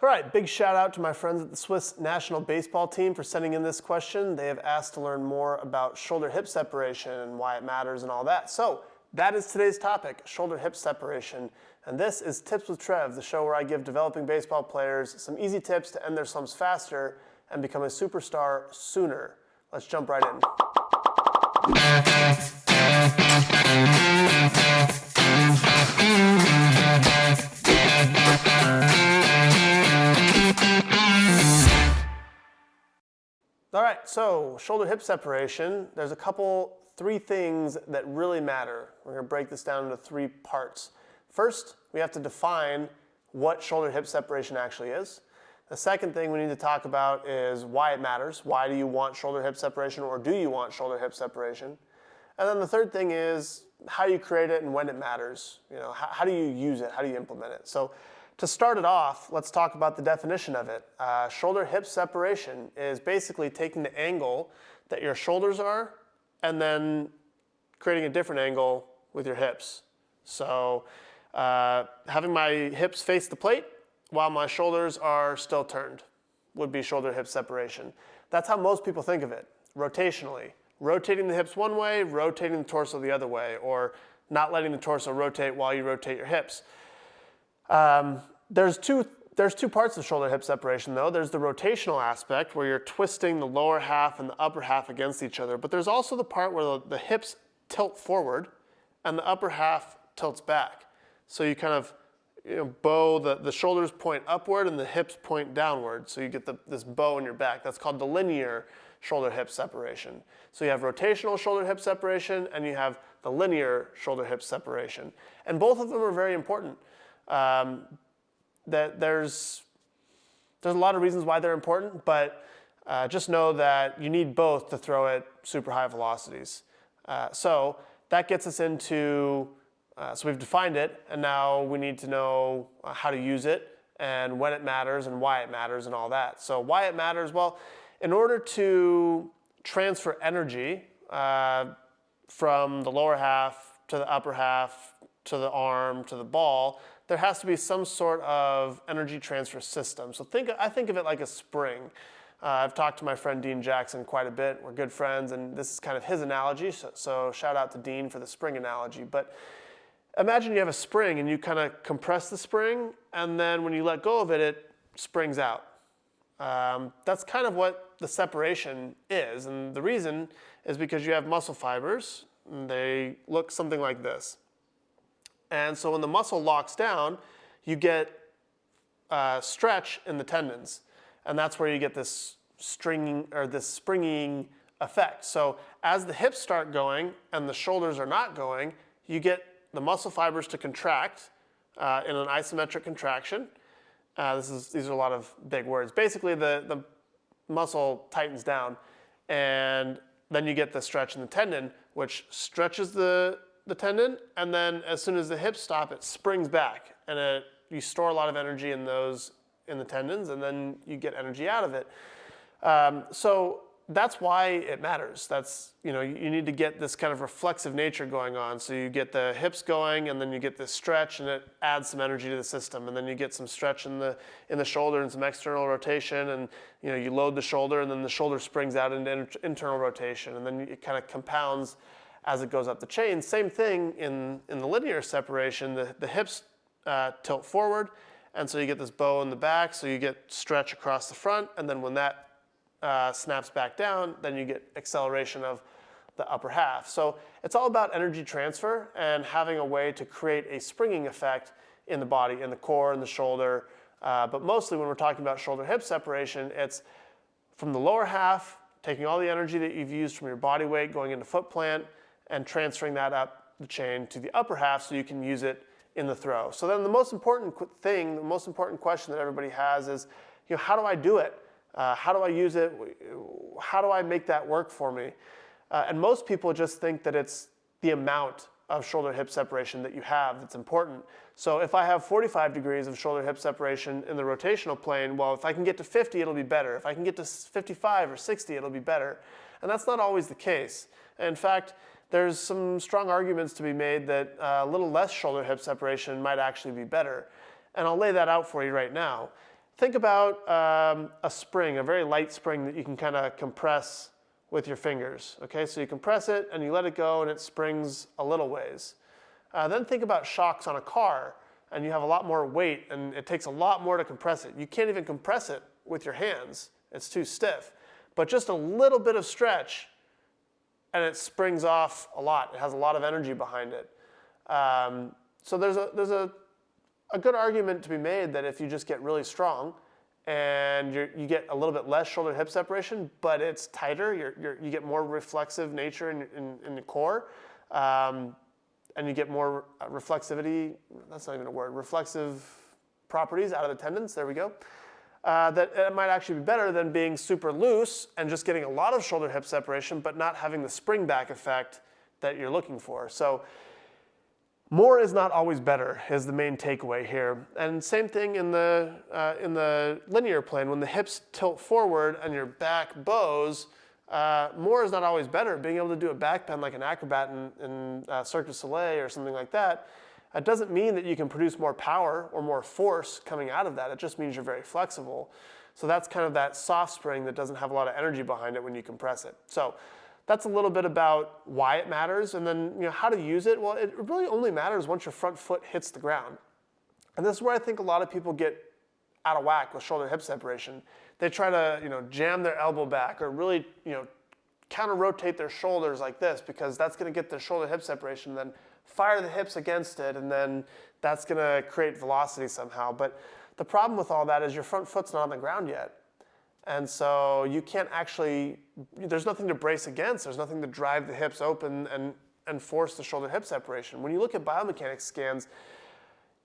All right, big shout out to my friends at the Swiss national baseball team for sending in this question. They have asked to learn more about shoulder-hip separation and why it matters and all that. So that is today's topic, shoulder-hip separation. And this is Tips with Trev, the show where I give developing baseball players some easy tips to end their slumps faster and become a superstar sooner. Let's jump right in. All right, so shoulder-hip separation, there's three things that really matter. We're going to break this down into three parts. First, we have to define what shoulder-hip separation actually is. The second thing we need to talk about is why it matters. Why do you want shoulder-hip separation, or do you want shoulder-hip separation? And then the third thing is how you create it and when it matters. You know, how do you use it? How do you implement it? So to start it off, let's talk about the definition of it. Shoulder-hip separation is basically taking the angle that your shoulders are and then creating a different angle with your hips. So having my hips face the plate while my shoulders are still turned would be shoulder-hip separation. That's how most people think of it, rotationally. Rotating the hips one way, rotating the torso the other way, or not letting the torso rotate while you rotate your hips. There's two parts of shoulder-hip separation, though. There's the rotational aspect, where you're twisting the lower half and the upper half against each other. But there's also the part where the hips tilt forward and the upper half tilts back. So you kind of bow, the shoulders point upward and the hips point downward. So you get this bow in your back. That's called the linear shoulder-hip separation. So you have rotational shoulder-hip separation and you have the linear shoulder-hip separation. And both of them are very important. There's a lot of reasons why they're important, but just know that you need both to throw at super high velocities. So that gets us into, so we've defined it, and now we need to know how to use it and when it matters and why it matters and all that. So why it matters, well, in order to transfer energy from the lower half to the upper half to the arm to the ball, there has to be some sort of energy transfer system. So I think of it like a spring. I've talked to my friend Dean Jackson quite a bit. We're good friends, and this is kind of his analogy, so shout out to Dean for the spring analogy. But imagine you have a spring and you kind of compress the spring, and then when you let go of it, it springs out. That's kind of what the separation is, and the reason is because you have muscle fibers, and they look something like this. And so when the muscle locks down, you get stretch in the tendons. And that's where you get this stringing or this springing effect. So as the hips start going and the shoulders are not going, you get the muscle fibers to contract in an isometric contraction. These are a lot of big words. Basically, the muscle tightens down, and then you get the stretch in the tendon, which stretches the tendon, and then as soon as the hips stop, it springs back, and you store a lot of energy in the tendons, and then you get energy out of it. So that's why it matters. You need to get this kind of reflexive nature going on. So you get the hips going, and then you get this stretch, and it adds some energy to the system, and then you get some stretch in the shoulder and some external rotation, and you load the shoulder, and then the shoulder springs out into internal rotation, and then it kind of compounds as it goes up the chain. Same thing in the linear separation. The hips tilt forward, and so you get this bow in the back, so you get stretch across the front, and then when that snaps back down, then you get acceleration of the upper half. So it's all about energy transfer and having a way to create a springing effect in the body, in the core, in the shoulder. But mostly when we're talking about shoulder-hip separation, it's from the lower half, taking all the energy that you've used from your body weight going into foot plant, and transferring that up the chain to the upper half so you can use it in the throw. So then the most important thing, the most important question that everybody has is, how do I do it? How do I use it? How do I make that work for me? And most people just think that it's the amount of shoulder-hip separation that you have that's important. So if I have 45 degrees of shoulder-hip separation in the rotational plane, well, if I can get to 50, it'll be better. If I can get to 55 or 60, it'll be better. And that's not always the case. In fact, there's some strong arguments to be made that a little less shoulder-hip separation might actually be better. And I'll lay that out for you right now. think about a spring, a very light spring that you can kind of compress with your fingers. Okay, so you compress it and you let it go and it springs a little ways. Then think about shocks on a car, and you have a lot more weight and it takes a lot more to compress it. You can't even compress it with your hands. It's too stiff. But just a little bit of stretch and it springs off a lot. It has a lot of energy behind it. So there's a good argument to be made that if you just get really strong and you get a little bit less shoulder-hip separation, but it's tighter, you get more reflexive nature in the core, and you get more reflexivity, that's not even a word, reflexive properties out of the tendons, there we go, that it might actually be better than being super loose and just getting a lot of shoulder-hip separation, but not having the spring-back effect that you're looking for. So more is not always better is the main takeaway here. And same thing in the linear plane. When the hips tilt forward and your back bows, more is not always better. Being able to do a back bend like an acrobat in Cirque du Soleil or something like that, it doesn't mean that you can produce more power or more force coming out of that. It just means you're very flexible. So that's kind of that soft spring that doesn't have a lot of energy behind it when you compress it. So that's a little bit about why it matters, and then how to use it. Well, it really only matters once your front foot hits the ground. And this is where I think a lot of people get out of whack with shoulder-hip separation. They try to jam their elbow back or really counter-rotate their shoulders like this because that's going to get the shoulder-hip separation, and then fire the hips against it, and then that's going to create velocity somehow. But the problem with all that is your front foot's not on the ground yet. And so you can't actually, there's nothing to brace against, there's nothing to drive the hips open and force the shoulder-hip separation. When you look at biomechanics scans,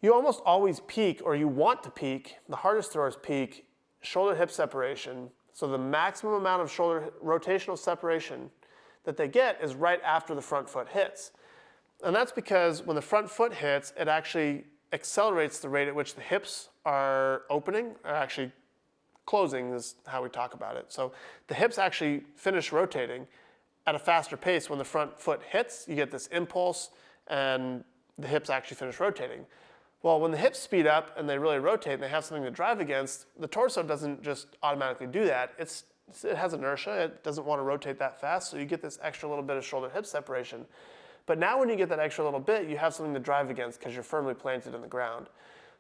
you almost always peak, or you want to peak, the hardest throwers peak shoulder-hip separation. So the maximum amount of shoulder rotational separation that they get is right after the front foot hits. And that's because when the front foot hits, it actually accelerates the rate at which the hips are opening, or actually closing is how we talk about it. So the hips actually finish rotating at a faster pace when the front foot hits. You get this impulse and the hips actually finish rotating. Well, when the hips speed up and they really rotate and they have something to drive against, the torso doesn't just automatically do that. It has inertia. It doesn't want to rotate that fast, so you get this extra little bit of shoulder-hip separation. But now when you get that extra little bit, you have something to drive against because you're firmly planted in the ground.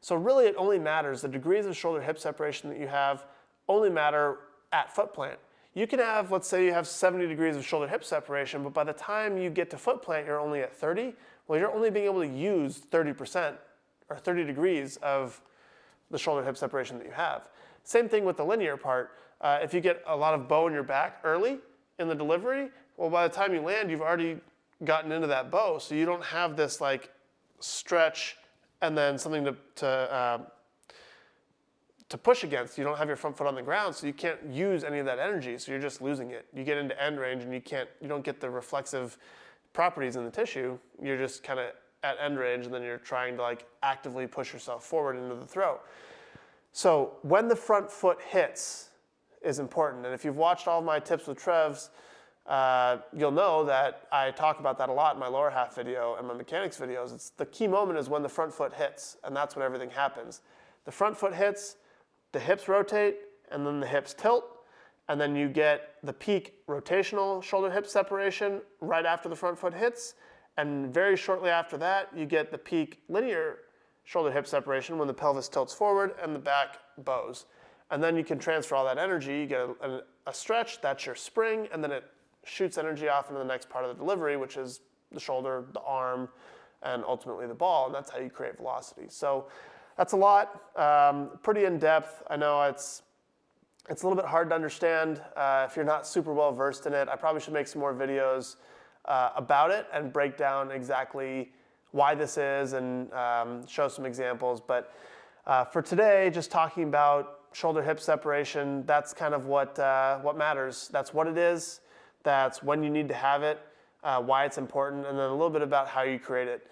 So really it only matters, the degrees of shoulder-hip separation that you have only matter at foot plant. You can have, let's say you have 70 degrees of shoulder-hip separation, but by the time you get to foot plant, you're only at 30. Well, you're only being able to use 30% or 30 degrees of the shoulder-hip separation that you have. Same thing with the linear part. If you get a lot of bow in your back early in the delivery, well, by the time you land, you've already gotten into that bow, so you don't have this like stretch and then something to push against. You don't have your front foot on the ground, so you can't use any of that energy, so you're just losing it. You get into end range and you don't get the reflexive properties in the tissue. You're just kind of at end range, and then you're trying to like actively push yourself forward into the throw. So when the front foot hits is important, and if you've watched all of my tips with Trev's, you'll know that I talk about that a lot in my lower half video and my mechanics videos. It's the key moment is when the front foot hits, and that's when everything happens. The front foot hits, the hips rotate, and then the hips tilt, and then you get the peak rotational shoulder-hip separation right after the front foot hits, and very shortly after that, you get the peak linear shoulder-hip separation when the pelvis tilts forward and the back bows. And then you can transfer all that energy, you get a stretch, that's your spring, and then it shoots energy off into the next part of the delivery, which is the shoulder, the arm, and ultimately the ball, and that's how you create velocity. So that's a lot, pretty in-depth. I know it's a little bit hard to understand if you're not super well versed in it. I probably should make some more videos about it and break down exactly why this is and show some examples. But for today, just talking about shoulder-hip separation, that's kind of what matters. That's what it is. That's when you need to have it, why it's important, and then a little bit about how you create it.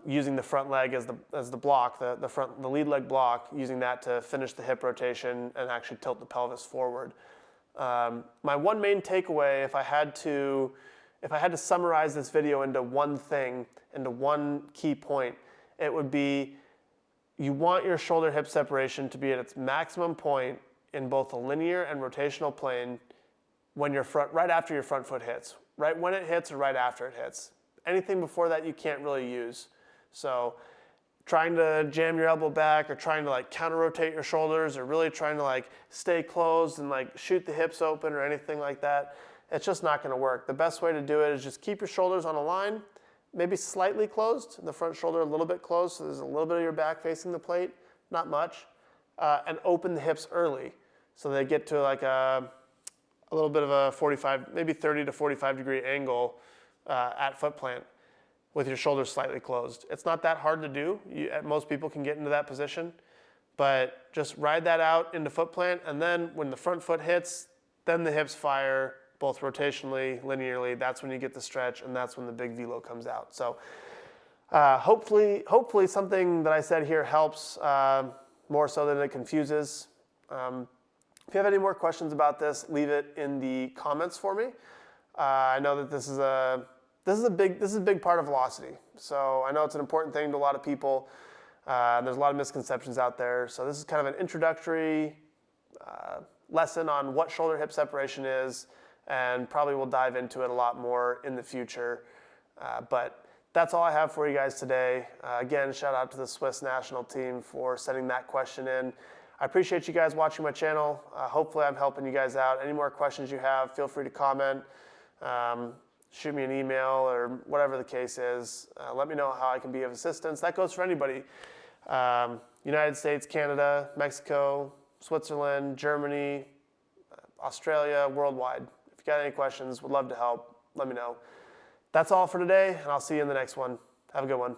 Using the front leg as the block, the lead leg block, using that to finish the hip rotation and actually tilt the pelvis forward. My one main takeaway, if I had to summarize this video into one thing, into one key point, it would be you want your shoulder hip separation to be at its maximum point in both the linear and rotational plane when right after your front foot hits. Right when it hits or right after it hits. Anything before that you can't really use. So trying to jam your elbow back or trying to like counter rotate your shoulders or really trying to like stay closed and like shoot the hips open or anything like that, it's just not going to work. The best way to do it is just keep your shoulders on a line, maybe slightly closed, the front shoulder a little bit closed, so there's a little bit of your back facing the plate, not much, and open the hips early so they get to like a little bit of a 45, maybe 30 to 45 degree angle at foot plant with your shoulders slightly closed. It's not that hard to do. Most people can get into that position, but just ride that out into foot plant, and then when the front foot hits, then the hips fire both rotationally, linearly. That's when you get the stretch, and that's when the big velo comes out. So hopefully something that I said here helps more so than it confuses. If you have any more questions about this, leave it in the comments for me. I know that this is a big part of velocity. So I know it's an important thing to a lot of people. There's a lot of misconceptions out there. So this is kind of an introductory lesson on what shoulder hip separation is, and probably we'll dive into it a lot more in the future. But that's all I have for you guys today. Again, shout out to the Swiss national team for sending that question in. I appreciate you guys watching my channel. Hopefully I'm helping you guys out. Any more questions you have, feel free to comment. Shoot me an email or whatever the case is. Let me know how I can be of assistance. That goes for anybody. United States, Canada, Mexico, Switzerland, Germany, Australia, worldwide. If you got any questions, would love to help. Let me know. That's all for today, and I'll see you in the next one. Have a good one.